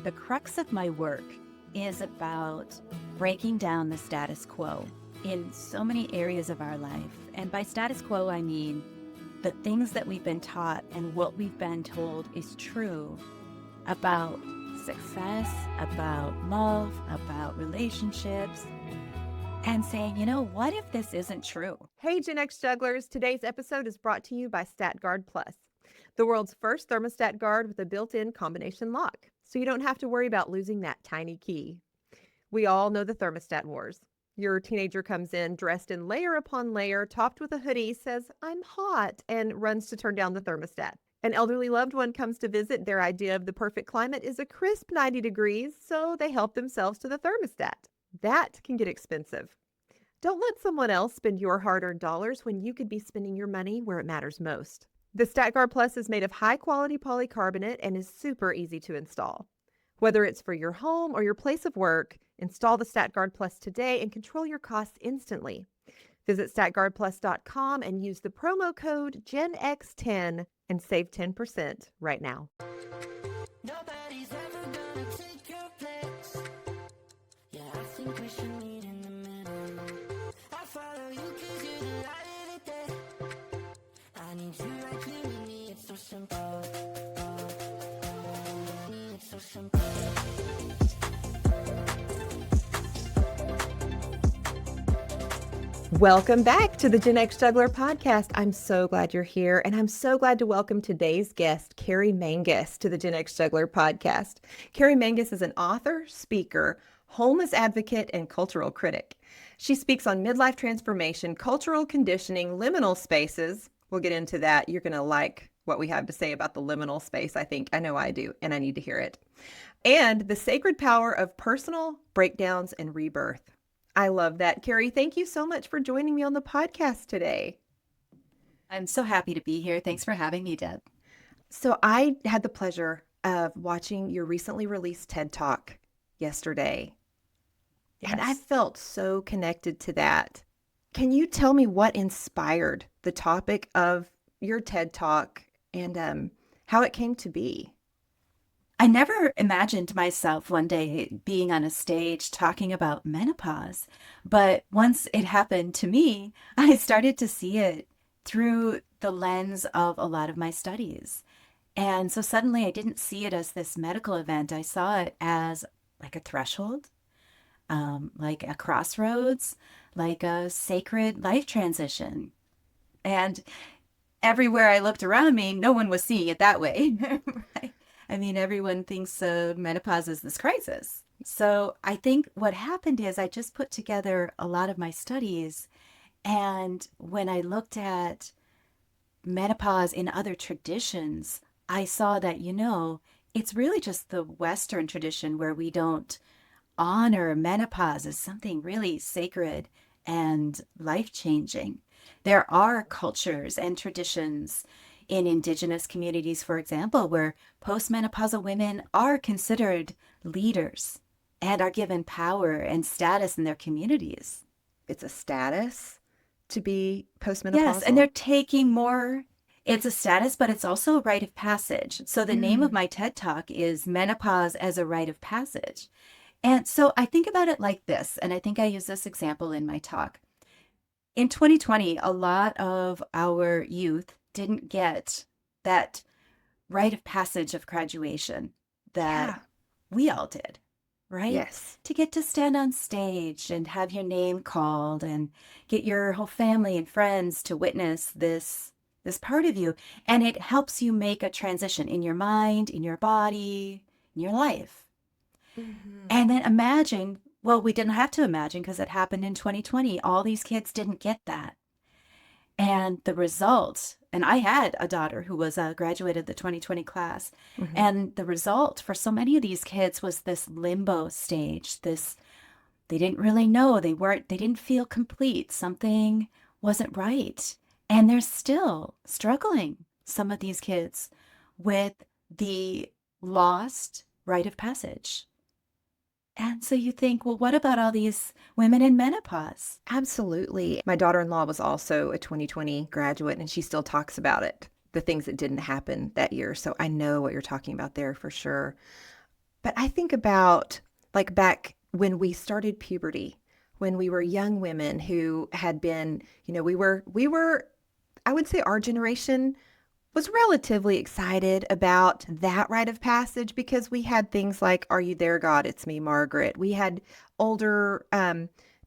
The crux of my work is about breaking down the status quo in so many areas of our life. And by status quo, I mean the things that we've been taught and what we've been told is true about success, about love, about relationships, and saying, what if this isn't true? Hey, Gen X Jugglers. Today's episode is brought to you by StatGuard Plus, the world's first thermostat guard with a built-in combination lock, so you don't have to worry about losing that tiny key. We all know the thermostat wars. Your teenager comes in dressed in layer upon layer, topped with a hoodie, says, "I'm hot," and runs to turn down the thermostat. An elderly loved one comes to visit. Their idea of the perfect climate is a crisp 90 degrees, so they help themselves to the thermostat. That can get expensive. Don't let someone else spend your hard-earned dollars when you could be spending your money where it matters most. The StatGuard Plus is made of high-quality polycarbonate and is super easy to install. Whether it's for your home or your place of work, install the StatGuard Plus today and control your costs instantly. Visit statguardplus.com and use the promo code GenX10 and save 10% right now. Nobody's ever gonna take your place. Yeah, I think we should meet in the middle. I follow you 'cause you're the light of the day. I need you like you need me, it's so simple. It's so simple. Welcome back to the Gen X Juggler podcast. I'm so glad you're here, and I'm so glad to welcome today's guest, Keri Mangis, to the Gen X Juggler podcast. Keri Mangis is an author, speaker, homeless advocate, and cultural critic. She speaks on midlife transformation, cultural conditioning, liminal spaces. We'll get into that. You're going to like what we have to say about the liminal space, I think. I know I do, and I need to hear it. And the sacred power of personal breakdowns and rebirth. I love that. Keri, thank you so much for joining me on the podcast today. I'm so happy to be here. Thanks for having me, Deb. So I had the pleasure of watching your recently released TED Talk yesterday. Yes. And I felt so connected to that. Can you tell me what inspired the topic of your TED Talk and how it came to be? I never imagined myself one day being on a stage talking about menopause, but once it happened to me, I started to see it through the lens of a lot of my studies. And so suddenly I didn't see it as this medical event. I saw it as like a threshold, like a crossroads, like a sacred life transition. And everywhere I looked around me, no one was seeing it that way. Right? I mean, everyone thinks menopause is this crisis. So I think what happened is I just put together a lot of my studies. And when I looked at menopause in other traditions, I saw that, it's really just the Western tradition where we don't honor menopause as something really sacred and life-changing. There are cultures and traditions in indigenous communities, for example, where postmenopausal women are considered leaders and are given power and status in their communities. It's a status to be postmenopausal? Yes, and they're taking more. It's a status, but it's also a rite of passage. So the name of my TED Talk is Menopause as a Rite of Passage. And so I think about it like this, and I think I use this example in my talk. In 2020, a lot of our youth didn't get that rite of passage of graduation that we all did, right? Yes. To get to stand on stage and have your name called and get your whole family and friends to witness this part of you. And it helps you make a transition in your mind, in your body, in your life. Mm-hmm. And then imagine, well, we didn't have to imagine because it happened in 2020. All these kids didn't get that. And the result, and I had a daughter who was graduated the 2020 class, and the result for so many of these kids was this limbo stage. They didn't really know, they didn't feel complete. Something wasn't right. And they're still struggling, some of these kids, with the lost rite of passage. And so you think, well, what about all these women in menopause? Absolutely. My daughter-in-law was also a 2020 graduate, and she still talks about it, the things that didn't happen that year. So I know what you're talking about there for sure. But I think about like back when we started puberty, when we were young women who had been, we were, I would say our generation was relatively excited about that rite of passage because we had things like, Are You There, God? It's Me, Margaret. We had older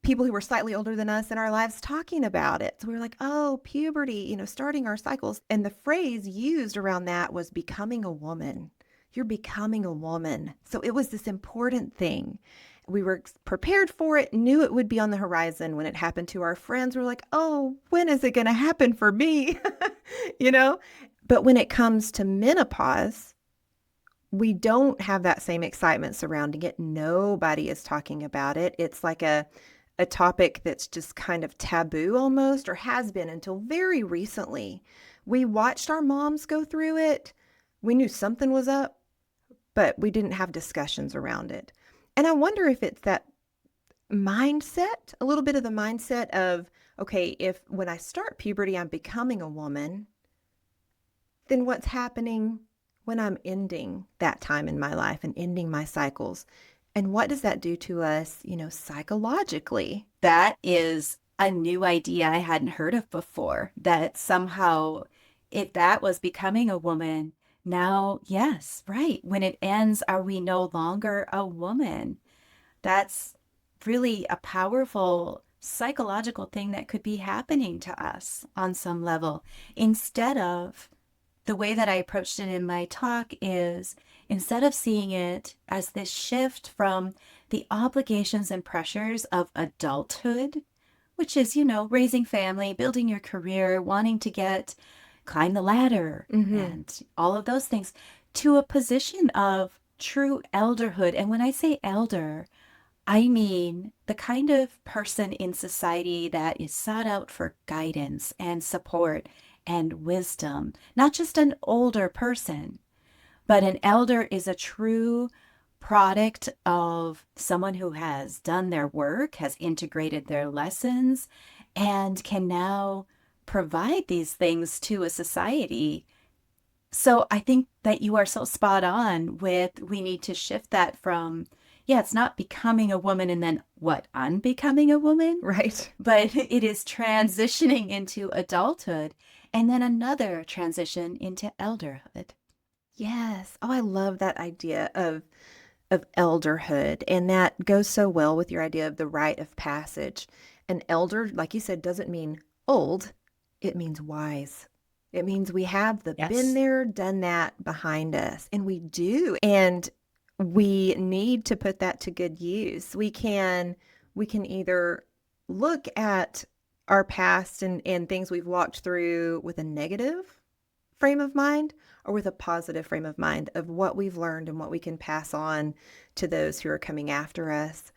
people who were slightly older than us in our lives talking about it. So we were like, oh, puberty, starting our cycles. And the phrase used around that was becoming a woman. You're becoming a woman. So it was this important thing. We were prepared for it, knew it would be on the horizon when it happened to our friends. We're like, oh, when is it going to happen for me? you know? But when it comes to menopause, we don't have that same excitement surrounding it. Nobody is talking about it. It's like a topic that's just kind of taboo almost, or has been until very recently. We watched our moms go through it. We knew something was up, but we didn't have discussions around it. And I wonder if it's that mindset, a little bit of the mindset of, okay, if when I start puberty, I'm becoming a woman, then what's happening when I'm ending that time in my life and ending my cycles? And what does that do to us, psychologically? That is a new idea I hadn't heard of before, that somehow if that was becoming a woman, now, yes, right. When it ends, are we no longer a woman? That's really a powerful psychological thing that could be happening to us on some level. Instead of the way that I approached it in my talk is instead of seeing it as this shift from the obligations and pressures of adulthood, which is, raising family, building your career, wanting to climb the ladder and all of those things, to a position of true elderhood. And when I say elder, I mean the kind of person in society that is sought out for guidance and support and wisdom, not just an older person, but an elder is a true product of someone who has done their work, has integrated their lessons, and can now provide these things to a society. So I think that you are so spot on with, we need to shift that from, it's not becoming a woman and then what, unbecoming a woman? Right. But it is transitioning into adulthood and then another transition into elderhood. Yes. Oh, I love that idea of elderhood. And that goes so well with your idea of the rite of passage. An elder, like you said, doesn't mean old. It means wise. It means we have the been there, done that behind us. And we do. And we need to put that to good use. We can either look at our past and things we've walked through with a negative frame of mind or with a positive frame of mind of what we've learned and what we can pass on to those who are coming after us.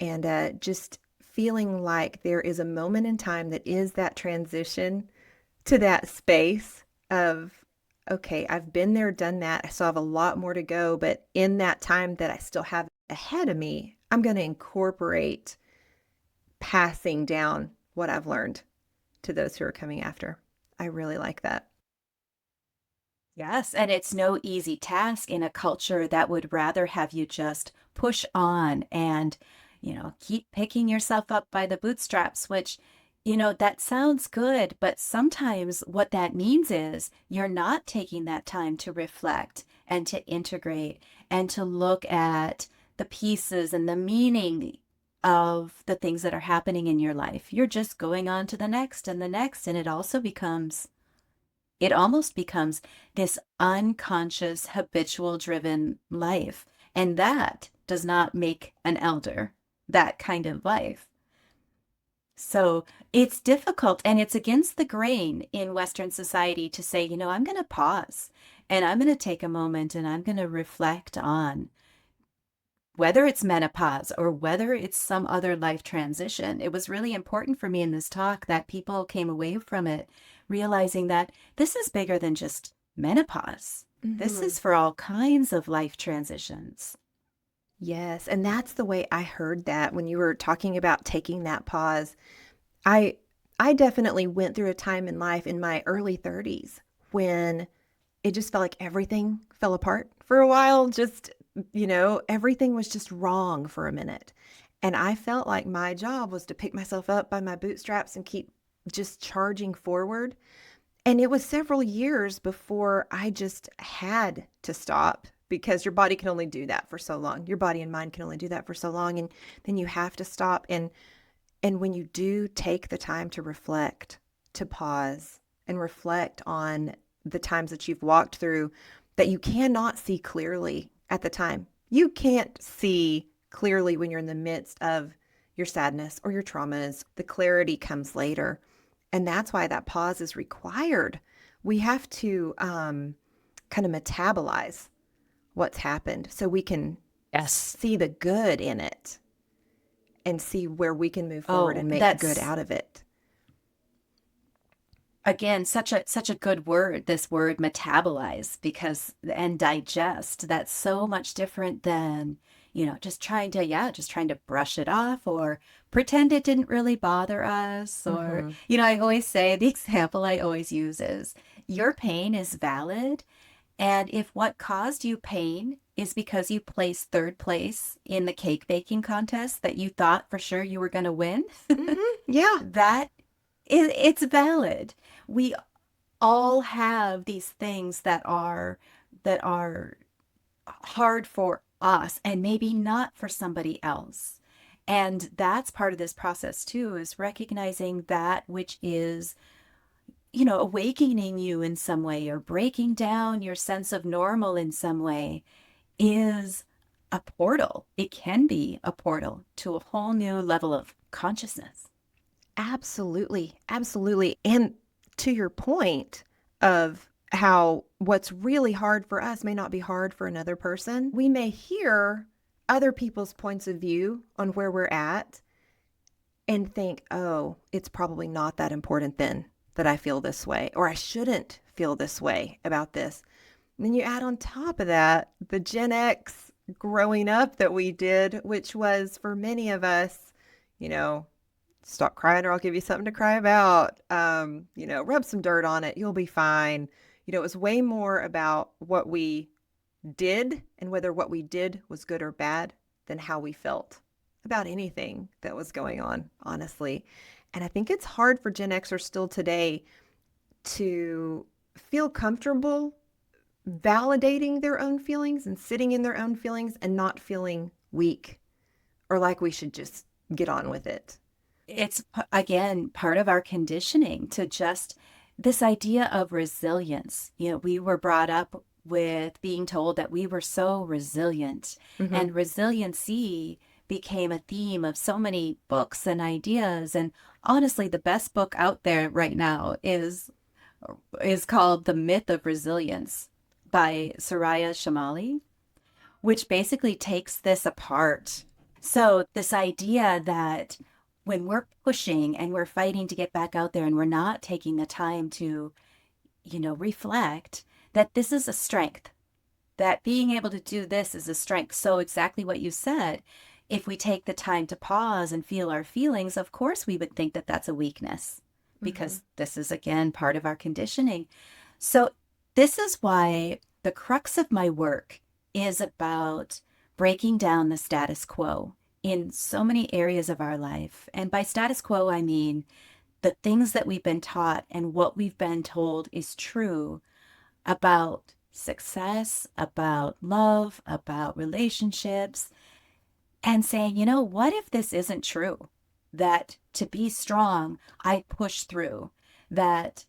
And just feeling like there is a moment in time that is that transition to that space of, okay, I've been there, done that. I still have a lot more to go, but in that time that I still have ahead of me, I'm going to incorporate passing down what I've learned to those who are coming after. I really like that. Yes, and it's no easy task in a culture that would rather have you just push on and, keep picking yourself up by the bootstraps, which, that sounds good, but sometimes what that means is you're not taking that time to reflect and to integrate and to look at the pieces and the meaning of the things that are happening in your life. You're just going on to the next and the next, and it almost becomes this unconscious, habitual driven life. And that does not make an elder, that kind of life. So it's difficult and it's against the grain in Western society to say, I'm going to pause and I'm going to take a moment and I'm going to reflect on whether it's menopause or whether it's some other life transition. It was really important for me in this talk that people came away from it realizing that this is bigger than just menopause. This is for all kinds of life transitions. Yes, and that's the way I heard that when you were talking about taking that pause. I definitely went through a time in life in my early 30s when it just felt like everything fell apart for a while. Just everything was just wrong for a minute. And I felt like my job was to pick myself up by my bootstraps and keep just charging forward. And it was several years before I just had to stop, because your body can only do that for so long. Your body and mind can only do that for so long. And then you have to stop. And when you do take the time to reflect, to pause and reflect on the times that you've walked through that you cannot see clearly at the time. You can't see clearly when you're in the midst of your sadness or your traumas. The clarity comes later. And that's why that pause is required. We have to kind of metabolize what's happened so we can Yes. see the good in it and see where we can move forward and make good out of it. Again, such a good word, this word metabolize, and digest. That's so much different than, just trying to brush it off or pretend it didn't really bother us. Or, I always say, the example I always use is, your pain is valid. And if what caused you pain is because you placed third place in the cake baking contest that you thought for sure you were going to win, Yeah. it's valid. We all have these things that are hard for us and maybe not for somebody else. And that's part of this process too, is recognizing that which is, awakening you in some way or breaking down your sense of normal in some way is a portal. It can be a portal to a whole new level of consciousness. Absolutely. Absolutely. And to your point of how what's really hard for us may not be hard for another person, we may hear other people's points of view on where we're at and think, oh, it's probably not that important then that I feel this way, or I shouldn't feel this way about this. And then you add on top of that the Gen X growing up that we did, which was for many of us, stop crying or I'll give you something to cry about. Rub some dirt on it. You'll be fine. It was way more about what we did and whether what we did was good or bad than how we felt about anything that was going on, honestly. And I think it's hard for Gen Xers still today to feel comfortable validating their own feelings and sitting in their own feelings and not feeling weak or like we should just get on with it. It's, again, part of our conditioning to just this idea of resilience. We were brought up with being told that we were so resilient, and resiliency became a theme of so many books and ideas. And honestly, the best book out there right now is called The Myth of Resilience by Soraya Shamali, which basically takes this apart. So this idea that when we're pushing and we're fighting to get back out there and we're not taking the time to, reflect, that this is a strength, that being able to do this is a strength. So exactly what you said, if we take the time to pause and feel our feelings, of course we would think that that's a weakness, because this is, again, part of our conditioning. So this is why the crux of my work is about breaking down the status quo in so many areas of our life. And by status quo, I mean the things that we've been taught and what we've been told is true about success, about love, about relationships, and saying, what if this isn't true? That to be strong, I push through. That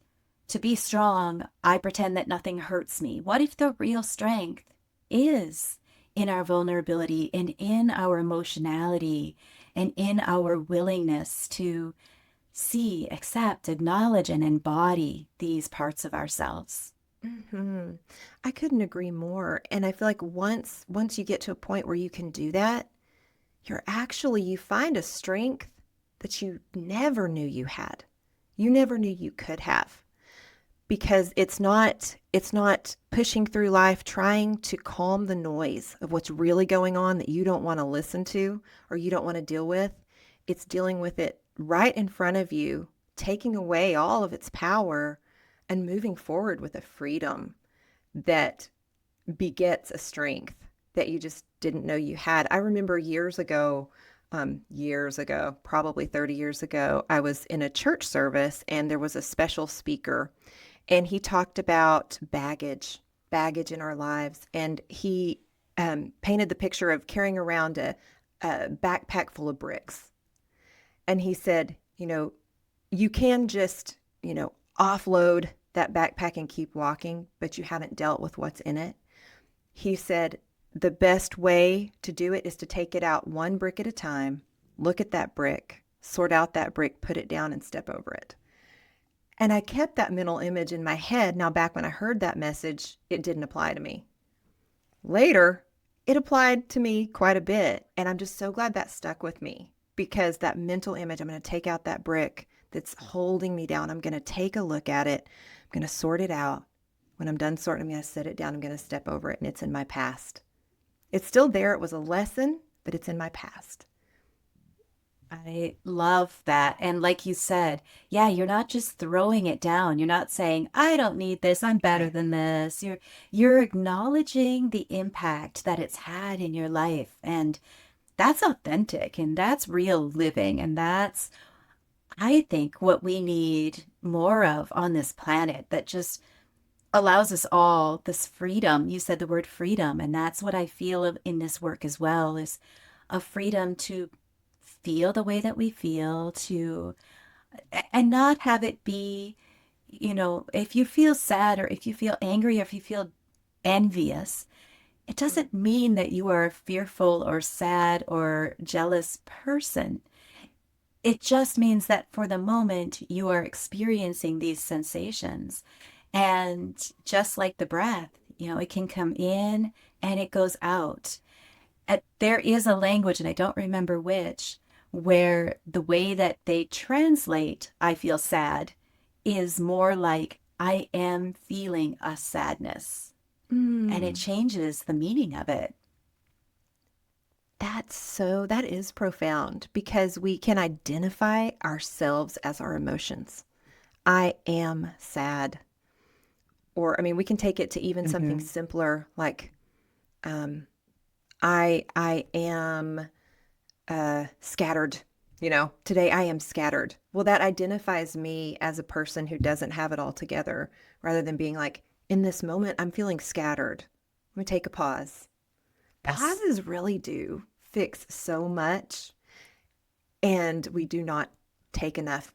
to be strong, I pretend that nothing hurts me. What if the real strength is in our vulnerability and in our emotionality and in our willingness to see, accept, acknowledge, and embody these parts of ourselves? I couldn't agree more. And I feel like once you get to a point where you can do that, you find a strength that you never knew you had. You never knew you could have. Because it's not pushing through life trying to calm the noise of what's really going on that you don't want to listen to or you don't want to deal with. It's dealing with it right in front of you, taking away all of its power and moving forward with a freedom that begets a strength that you just didn't know you had. I remember years ago, probably 30 years ago, I was in a church service and there was a special speaker and he talked about baggage in our lives. And he painted the picture of carrying around a backpack full of bricks. And he said, you can just, offload that backpack and keep walking, but you haven't dealt with what's in it. He said, the best way to do it is to take it out one brick at a time, look at that brick, sort out that brick, put it down and step over it. And I kept that mental image in my head. Now, back when I heard that message, it didn't apply to me. Later, it applied to me quite a bit. And I'm just so glad that stuck with me because that mental image, I'm going to take out that brick that's holding me down. I'm going to take a look at it. I'm going to sort it out. When I'm done sorting, I'm going to set it down. I'm going to step over it and it's in my past. It's still there. It was a lesson, but it's in my past. I love that. And like you said, yeah, you're not just throwing it down. You're not saying, I don't need this. I'm better Right. than this. You're acknowledging the impact that it's had in your life. And that's authentic and that's real living. And that's, I think, what we need more of on this planet that just allows us all this freedom. You said the word freedom, and that's what I feel in this work as well, is a freedom to feel the way that we feel, and not have it be, if you feel sad or if you feel angry or if you feel envious, it doesn't mean that you are a fearful or sad or jealous person. It just means that for the moment you are experiencing these sensations. And just like the breath, it can come in and it goes out. There is a language, and I don't remember which, where the way that they translate, I feel sad, is more like, I am feeling a sadness. And it Mm, changes the meaning of it. that is profound because we can identify ourselves as our emotions. I am sad. Or, I mean, we can take it to even something Hmm. simpler like, um, I am scattered. Today I am scattered. Well, that identifies me as a person who doesn't have it all together, rather than being like, in this moment, I'm feeling scattered. Let me take a pause. Yes. Pauses really do fix so much, and we do not take enough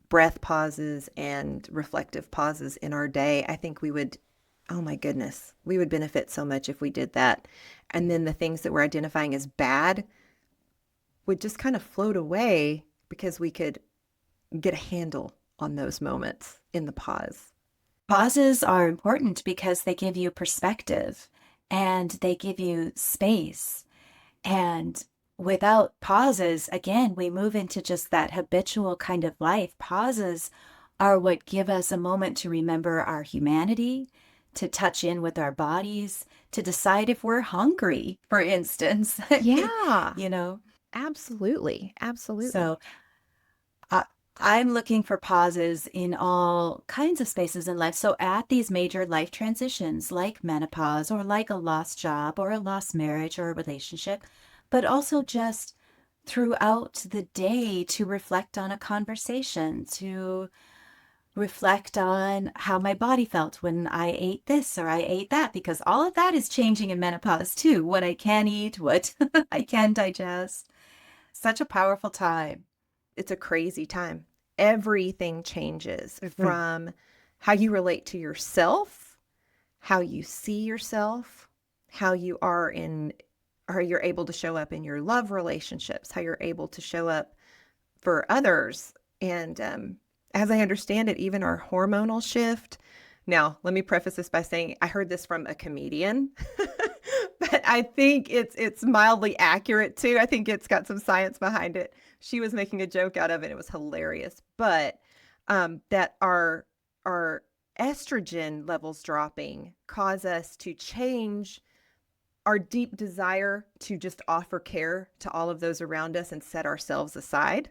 breath pauses and reflective pauses in our day. I think we would, oh my goodness, we would benefit so much if we did that. And then the things that we're identifying as bad would just kind of float away because we could get a handle on those moments in the pause. Pauses are important because they give you perspective and they give you space. And without pauses, again, we move into just that habitual kind of life. Pauses are what give us a moment to remember our humanity, to touch in with our bodies, to decide if we're hungry, for instance. Yeah, you know, absolutely. Absolutely. so I, I'm looking for pauses in all kinds of spaces in life. So at these major life transitions, like menopause or like a lost job or a lost marriage or a relationship, but also just throughout the day to reflect on a conversation, to reflect on how my body felt when I ate this or I ate that, because all of that is changing in menopause too. What I can eat, what I can digest. Such a powerful time. It's a crazy time. Everything changes from how you relate to yourself, how you see yourself, how you are in, how you're able to show up in your love relationships, how you're able to show up for others. And as I understand it, even our hormonal shift. Now, let me preface this by saying I heard this from a comedian, but I think it's mildly accurate too. I think it's got some science behind it. She was making a joke out of it. It was hilarious. But that our estrogen levels dropping cause us to change our deep desire to just offer care to all of those around us and set ourselves aside.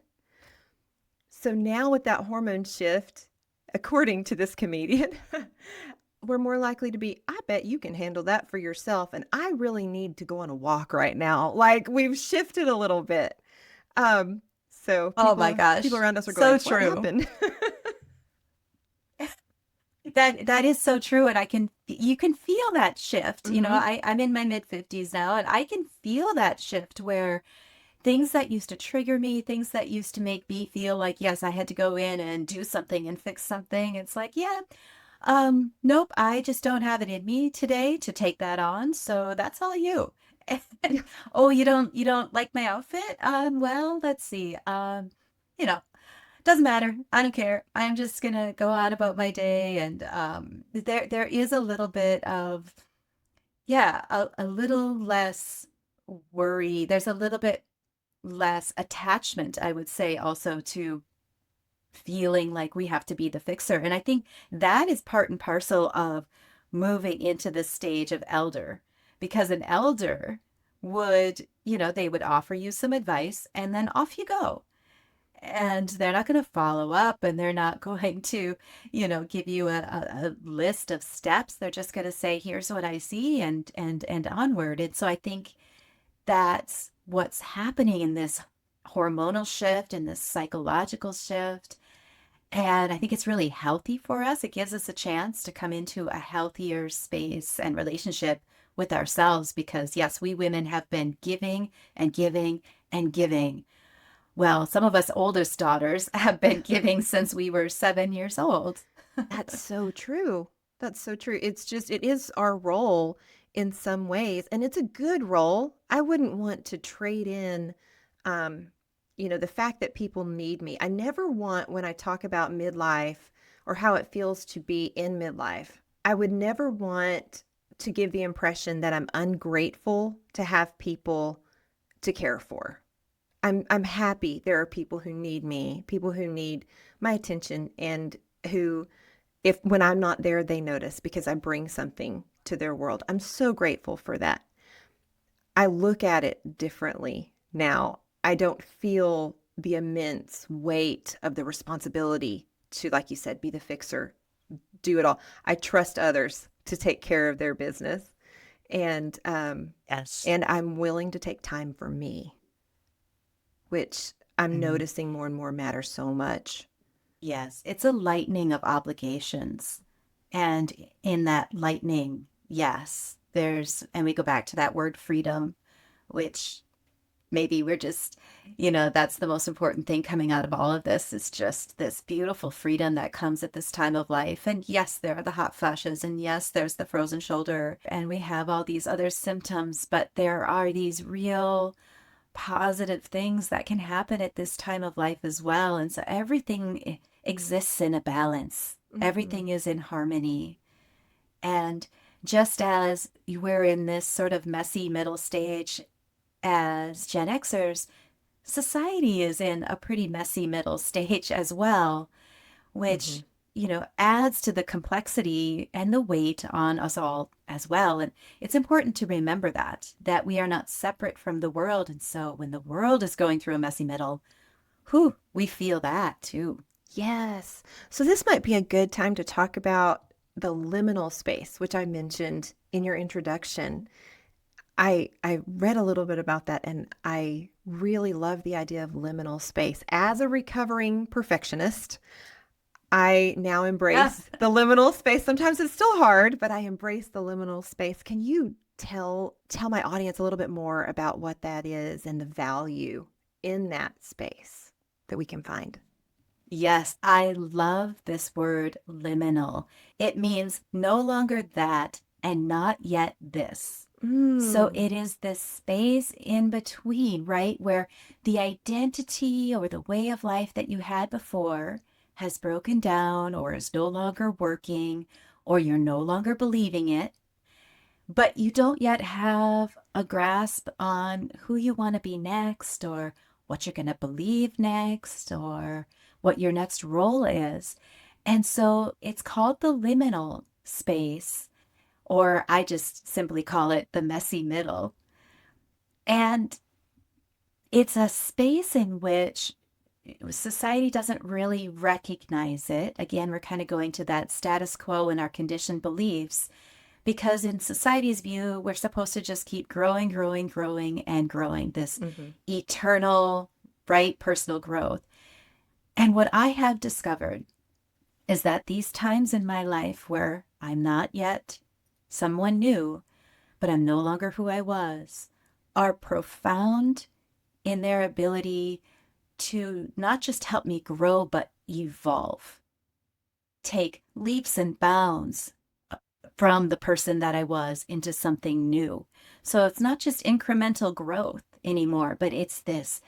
So now with that hormone shift, according to this comedian, we're more likely to be, I bet you can handle that for yourself. And I really need to go on a walk right now. Like we've shifted a little bit. So Oh my people gosh. around us are So going, what true. happened? That is so true. And you can feel that shift. Hmm. I'm in my mid 50s now, and I can feel that shift where things that used to trigger me, things that used to make me feel like, yes, I had to go in and do something and fix something. It's like, yeah, nope, I just don't have it in me today to take that on. So that's all you. Yeah. Oh, you don't like my outfit? Well, let's see. You know, doesn't matter. I don't care. I'm just gonna go on about my day. And there is a little bit of, yeah, a little less worry. There's a little bit less attachment, I would say, also to feeling like we have to be the fixer. And I think that is part and parcel of moving into the stage of elder, because an elder would, they would offer you some advice and then off you go. And they're not going to follow up, and they're not going to, give you a list of steps. They're just going to say, here's what I see, and onward. And so I think that's what's happening in this hormonal shift and this psychological shift. And I think it's really healthy for us. It gives us a chance to come into a healthier space and relationship with ourselves because, yes, we women have been giving and giving and giving. Well, some of us oldest daughters have been giving since we were 7 years old. That's so true. That's so true. It's just, it is our role in some ways, and it's a good role. I wouldn't want to trade in, um, the fact that people need me. I never want, when I talk about midlife or how it feels to be in midlife, I would never want to give the impression that I'm ungrateful to have people to care for. I'm happy there are people who need me, people who need my attention, and who, if when I'm not there, they notice because I bring something to their world. I'm so grateful for that. I look at it differently now. I don't feel the immense weight of the responsibility to, like you said, be the fixer, do it all. I trust others to take care of their business, and Yes. and I'm willing to take time for me, which I'm Mhm. noticing more and more matters so much. Yes, it's a lightening of obligations. And in that lightening, yes, and we go back to that word freedom, which maybe we're just, that's the most important thing coming out of all of this is just this beautiful freedom that comes at this time of life. And yes, there are the hot flashes, and yes, there's the frozen shoulder, and we have all these other symptoms, but there are these real positive things that can happen at this time of life as well. And so everything exists in a balance, Hmm. everything is in harmony. And just as we're in this sort of messy middle stage as Gen Xers, society is in a pretty messy middle stage as well, Hmm. which, adds to the complexity and the weight on us all as well. And it's important to remember that we are not separate from the world. And so when the world is going through a messy middle, whew, we feel that too. Yes. So this might be a good time to talk about the liminal space, which I mentioned in your introduction. I read a little bit about that, and I really love the idea of liminal space. As a recovering perfectionist, I now Ah, embrace the liminal space. Sometimes it's still hard, but I embrace the liminal space. Can you tell my audience a little bit more about what that is and the value in that space that we can find? yes, I love this word liminal. It means no longer that and not yet this. So Mm. it is this space in between, right? Where the identity or the way of life that you had before has broken down or is no longer working, or you're no longer believing it, but you don't yet have a grasp on who you want to be next, or what you're going to believe next, or what your next role is. And so it's called the liminal space, or I just simply call it the messy middle. And it's a space in which society doesn't really recognize it. Again, we're kind of going to that status quo and our conditioned beliefs, because in society's view, we're supposed to just keep growing, growing, growing, and growing, this Mm-hmm. eternal, right, personal growth. And what I have discovered is that these times in my life where I'm not yet someone new, but I'm no longer who I was, are profound in their ability to not just help me grow, but evolve, take leaps and bounds from the person that I was into something new. So it's not just incremental growth anymore, but it's this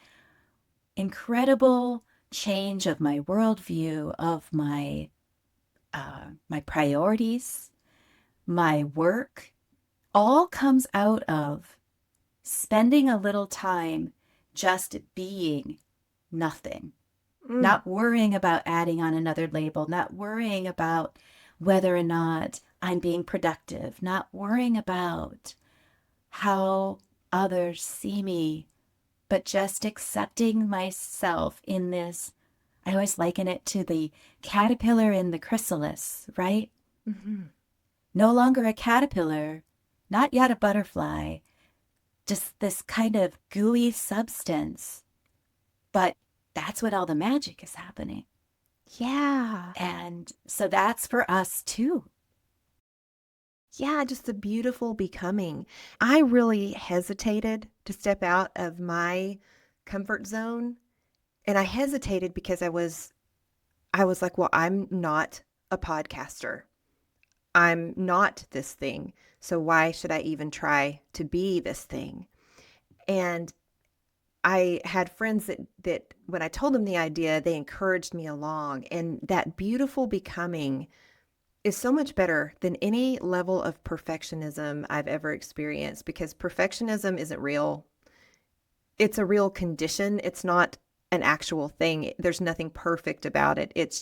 incredible change of my worldview, of my priorities, my work, all comes out of spending a little time just being nothing, Mm. not worrying about adding on another label, not worrying about whether or not I'm being productive, not worrying about how others see me, but just accepting myself in this. I always liken it to the caterpillar in the chrysalis, right? Mm-hmm. No longer a caterpillar, not yet a butterfly, just this kind of gooey substance. But that's what all the magic is happening. Yeah. And so that's for us too. Yeah, just the beautiful becoming. I really hesitated to step out of my comfort zone. And I hesitated because I was like, well, I'm not a podcaster. I'm not this thing. So why should I even try to be this thing? And I had friends that when I told them the idea, they encouraged me along. And that beautiful becoming is so much better than any level of perfectionism I've ever experienced, because perfectionism isn't real. It's a real condition. It's not an actual thing. There's nothing perfect about it. It's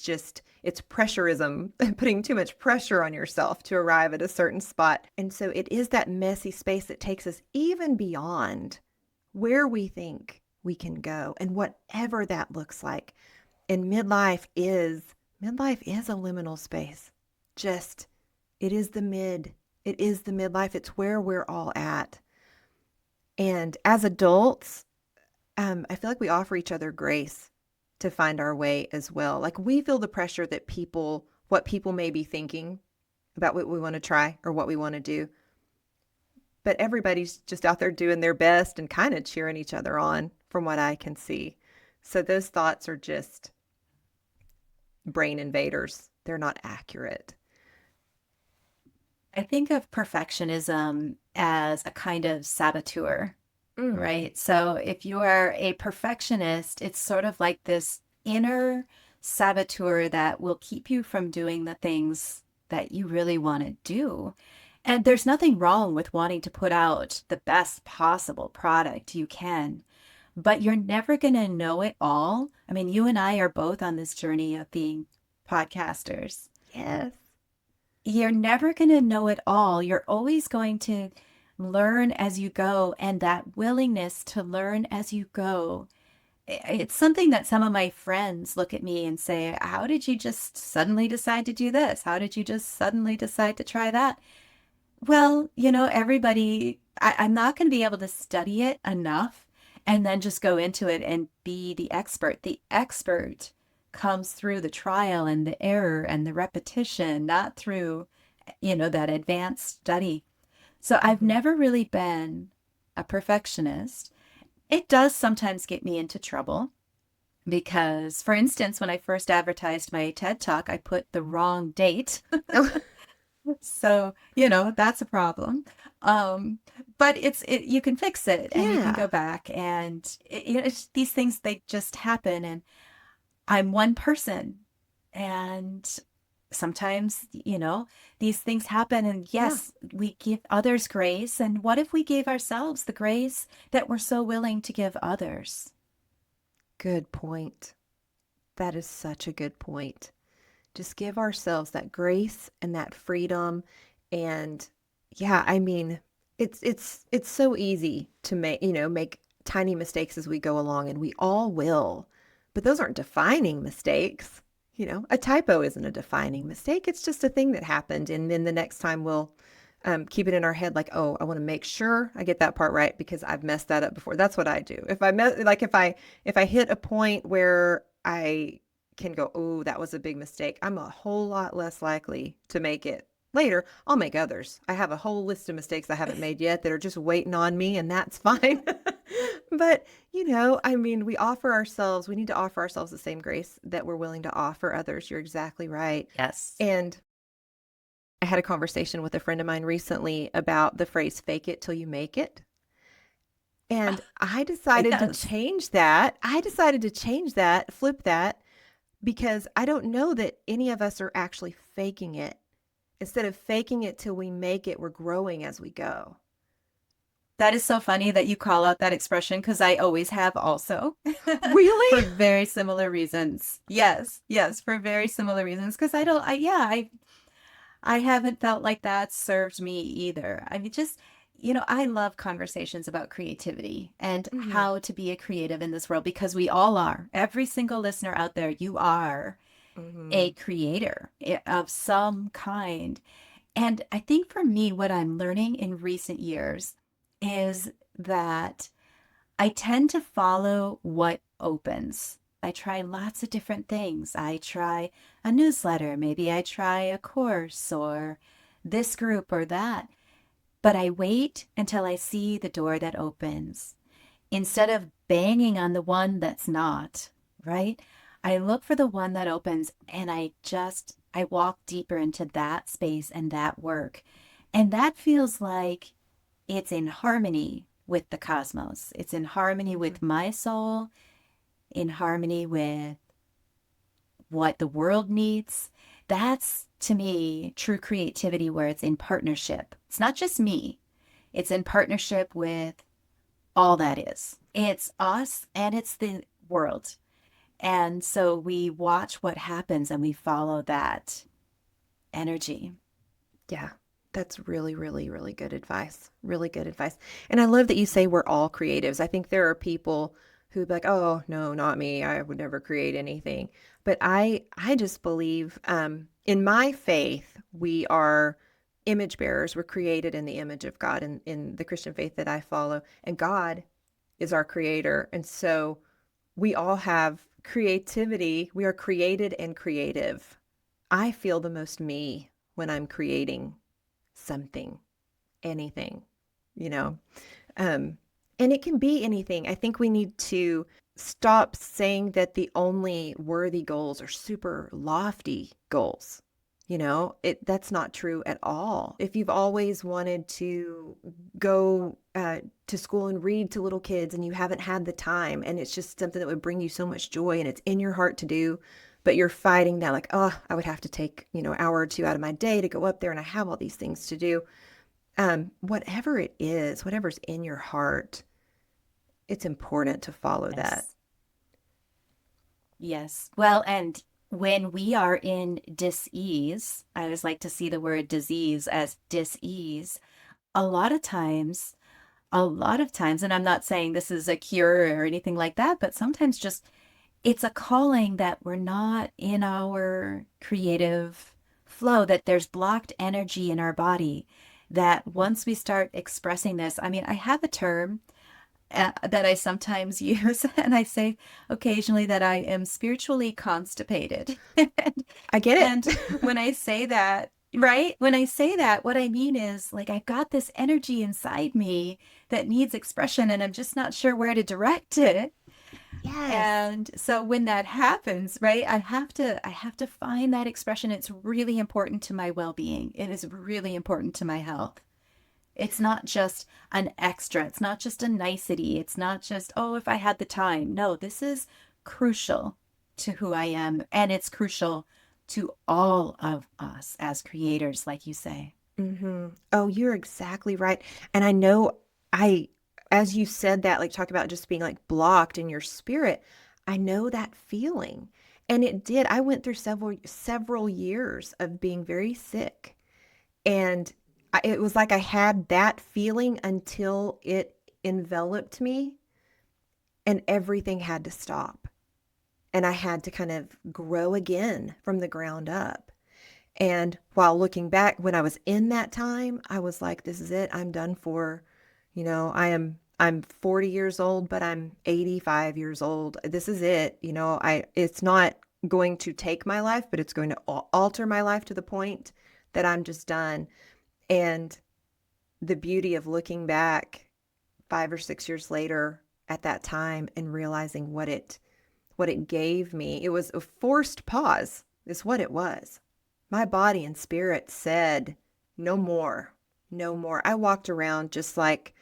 pressurism, putting too much pressure on yourself to arrive at a certain spot. And so it is that messy space that takes us even beyond where we think we can go, and whatever that looks like. And midlife is a liminal space. Just it is the midlife. It's where we're all at. And as adults, I feel like we offer each other grace to find our way as well. Like, we feel the pressure that what people may be thinking about what we want to try or what we want to do. But everybody's just out there doing their best and kind of cheering each other on, from what I can see. So those thoughts are just brain invaders. They're not accurate. I think of perfectionism as a kind of saboteur, Mm. right? So if you are a perfectionist, it's sort of like this inner saboteur that will keep you from doing the things that you really want to do. And there's nothing wrong with wanting to put out the best possible product you can, but you're never going to know it all. I mean, you and I are both on this journey of being podcasters. Yes. You're never going to know it all. You're always going to learn as you go, and that willingness to learn as you go. It's something that some of my friends look at me and say, how did you just suddenly decide to do this? How did you just suddenly decide to try that? Well, I'm not going to be able to study it enough and then just go into it and be the expert. The expert comes through the trial and the error and the repetition, not through, that advanced study. So I've Mhm. never really been a perfectionist. It does sometimes get me into trouble because, for instance, when I first advertised my TED Talk, I put the wrong date. So, that's a problem. Um, but you can fix it and you can Yeah. go back and these things, they just happen. And I'm one person, and sometimes, these things happen. And Yeah. yes, we give others grace. And what if we gave ourselves the grace that we're so willing to give others? Good point. That is such a good point. Just give ourselves that grace and that freedom. And yeah, I mean, it's so easy to make tiny mistakes as we go along, and we all will. but those aren't defining mistakes. A typo isn't a defining mistake. It's just a thing that happened. And then the next time we'll keep it in our head like, oh, I want to make sure I get that part right because I've messed that up before. That's what I do. If I hit a point where I can go, oh, that was a big mistake, I'm a whole lot less likely to make it later. I'll make others. I have a whole list of mistakes I haven't made yet that are just waiting on me, and that's fine. But, I mean, we need to offer ourselves the same grace that we're willing to offer others. You're exactly right. Yes. And I had a conversation with a friend of mine recently about the phrase fake it till you make it. And I decided to change that. Flip that, because I don't know that any of us are actually faking it. Instead of faking it till we make it, we're growing as we go. That is so funny that you call out that expression because I always have also. Really? For very similar reasons. Yes, for very similar reasons. Because I haven't felt like that served me either. I mean, I love conversations about creativity and how to be a creative in this world because we all are. Every single listener out there, you are a creator of some kind. And I think for me, what I'm learning in recent years is that I tend to follow what opens. I try lots of different things. I try a newsletter, maybe I try a course or this group or that. But I wait until I see the door that opens. Instead of banging on the one that's not, right? I look for the one that opens and I walk deeper into that space and that work. And that feels like it's in harmony with the cosmos. It's in harmony with my soul, in harmony with what the world needs. That's, to me, true creativity where it's in partnership. It's not just me. It's in partnership with all that is. It's us and it's the world. And so we watch what happens and we follow that energy. Yeah. That's really, really, really good advice. Really good advice. And I love that you say we're all creatives. I think there are people who'd be like, oh, no, not me. I would never create anything. But I just believe in my faith, we are image bearers. We're created in the image of God in the Christian faith that I follow. And God is our creator. And so we all have creativity. We are created and creative. I feel the most me when I'm creating something, anything, and it can be anything. I think we need to stop saying that the only worthy goals are super lofty goals. That's not true at all. If you've always wanted to go to school and read to little kids and you haven't had the time, and it's just something that would bring you so much joy and it's in your heart to do, but you're fighting now, like, oh, I would have to take, an hour or two out of my day to go up there and I have all these things to do. Whatever it is, whatever's in your heart, it's important to follow that. Yes. Well, and when we are in dis-ease, I always like to see the word disease as dis-ease. A lot of times, and I'm not saying this is a cure or anything like that, but sometimes just it's a calling that we're not in our creative flow, that there's blocked energy in our body, that once we start expressing this, I mean, I have a term that I sometimes use, and I say occasionally that I am spiritually constipated. I get it. And when I say that, right? When I say that, what I mean is like I've got this energy inside me that needs expression, and I'm just not sure where to direct it. Yes. And so when that happens, right, I have to find that expression. It's really important to my well-being. It is really important to my health. It's not just an extra. It's not just a nicety. It's not just, oh, if I had the time. No, this is crucial to who I am. And it's crucial to all of us as creators, like you say. Mm-hmm. Oh, you're exactly right. And I know as you said that, like talk about just being like blocked in your spirit, I know that feeling. And it did. I went through several years of being very sick. And it was like I had that feeling until it enveloped me and everything had to stop. and I had to kind of grow again from the ground up. And while looking back, when I was in that time, I was like, this is it. I'm done for, I'm 40 years old, but I'm 85 years old. This is it. It's not going to take my life, but it's going to alter my life to the point that I'm just done. And the beauty of looking back 5 or 6 years later at that time and realizing what it gave me, it was a forced pause, is what it was. My body and spirit said, no more, no more. I walked around just like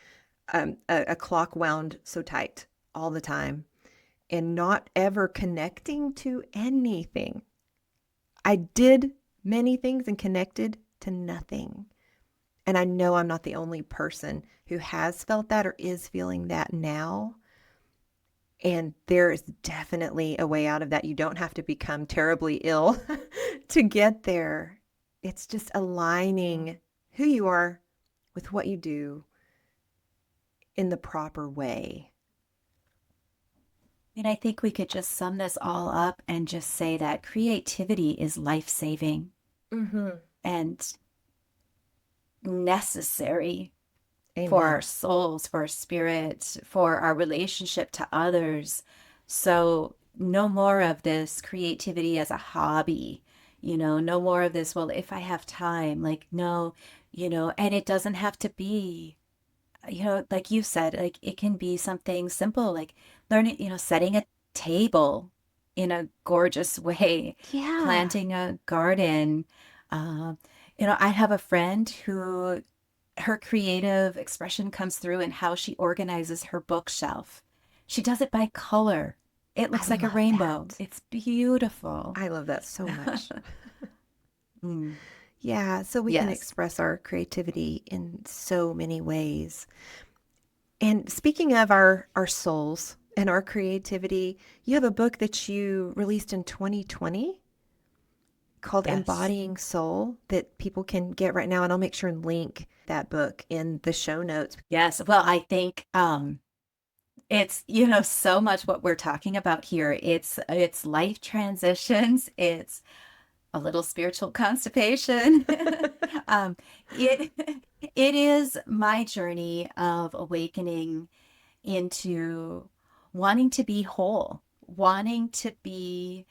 a clock wound so tight all the time and not ever connecting to anything. I did many things and connected to nothing. And I know I'm not the only person who has felt that or is feeling that now. And there is definitely a way out of that. You don't have to become terribly ill to get there. It's just aligning who you are with what you do in the proper way. And I think we could just sum this all up and just say that creativity is life-saving and necessary for our Amen. souls, for our spirit, for our relationship to others. So no more of this creativity as a hobby, no more of this, well, if I have time, like, no, and it doesn't have to be, like you said, like it can be something simple, like learning, setting a table in a gorgeous way, Yeah. planting a garden. I have a friend who her creative expression comes through in how she organizes her bookshelf. She does it by color. It I looks like a love rainbow. that. It's beautiful. I love that so much. Mm, Yeah, so we can yes. express our creativity in so many ways. And speaking of our souls and our creativity, you have a book that you released in 2020 called Yes. Embodying Soul that people can get right now. And I'll make sure and link that book in the show notes. Yes. Well, I think it's, so much what we're talking about here. It's life transitions. It's a little spiritual constipation. um, it it is my journey of awakening into wanting to be whole, wanting to be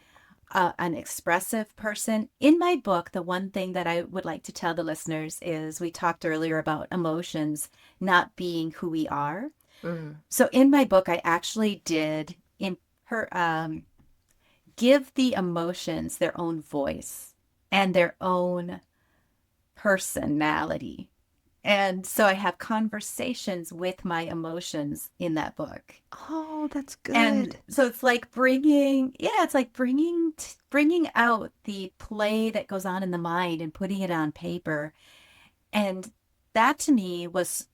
an expressive person. In my book, the one thing that I would like to tell the listeners is we talked earlier about emotions not being who we are. Mm. So in my book, I actually did in her give the emotions their own voice and their own personality. And so I have conversations with my emotions in that book. Oh, that's And good. so it's like bringing out the play that goes on in the mind and putting it on paper. And that to me was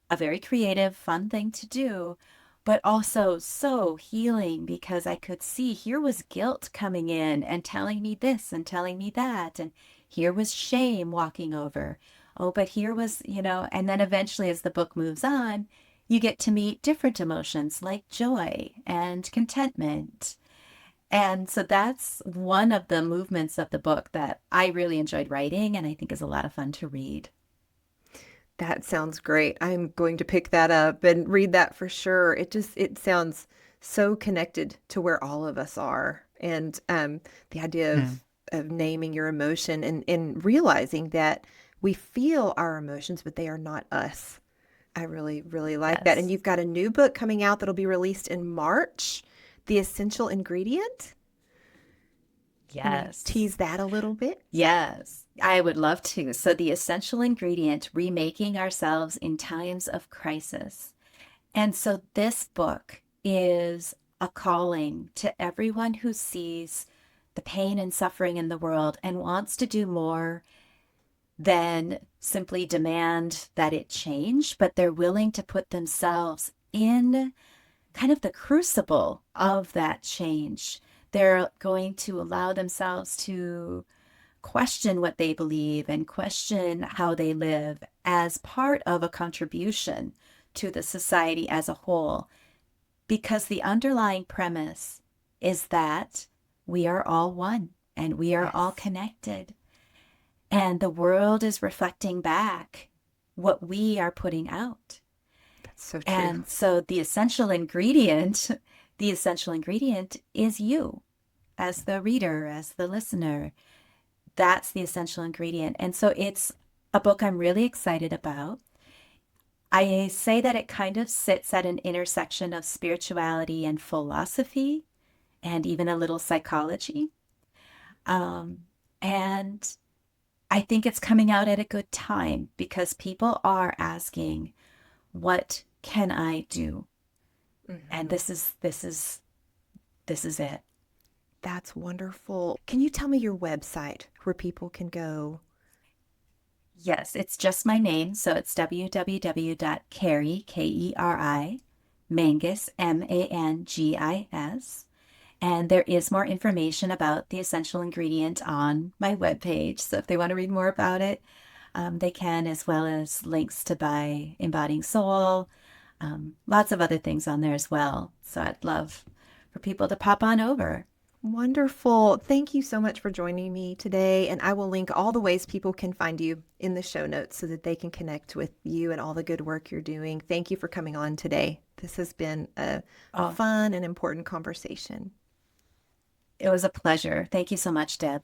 a very creative, fun thing to do, but also so healing because I could see here was guilt coming in and telling me this and telling me that. And here was shame walking over. Oh, but here was, and then eventually as the book moves on, you get to meet different emotions like joy and contentment. And so that's one of the movements of the book that I really enjoyed writing and I think is a lot of fun to read. That sounds great. I'm going to pick that up and read that for sure. It sounds so connected to where all of us are. And the idea Mm. of naming your emotion and realizing that we feel our emotions, but they are not us. I really, really like that. And Yes. you've got a new book coming out that'll be released in March, The Essential Ingredient. Can you Yes. tease that a little bit? Yes, I would love to. So, the essential ingredient, remaking ourselves in times of crisis. And so, this book is a calling to everyone who sees the pain and suffering in the world and wants to do more than simply demand that it change, but they're willing to put themselves in kind of the crucible of that change. They're going to allow themselves to question what they believe and question how they live as part of a contribution to the society as a whole. Because the underlying premise is that we are all one and we are all Yes. connected. And the world is reflecting back what we are putting out. That's so true. And so the essential ingredient is you as the reader, as the listener. That's the essential ingredient. And so it's a book I'm really excited about. I say that it kind of sits at an intersection of spirituality and philosophy and even a little psychology. Um, and I think it's coming out at a good time because people are asking, what can I do? And Mhm. this is it. That's wonderful. Can you tell me your website where people can go? Yes, it's just my name. So it's www.keri, Keri, Mangis, Mangis. And there is more information about the essential ingredient on my webpage. So if they want to read more about it, they can, as well as links to buy Embodying Soul, lots of other things on there as well. So I'd love for people to pop on over. Wonderful. Thank you so much for joining me today. And I will link all the ways people can find you in the show notes so that they can connect with you and all the good work you're doing. Thank you for coming on today. This has been a Oh, fun and important conversation. it was a pleasure. Thank you so much, Deb.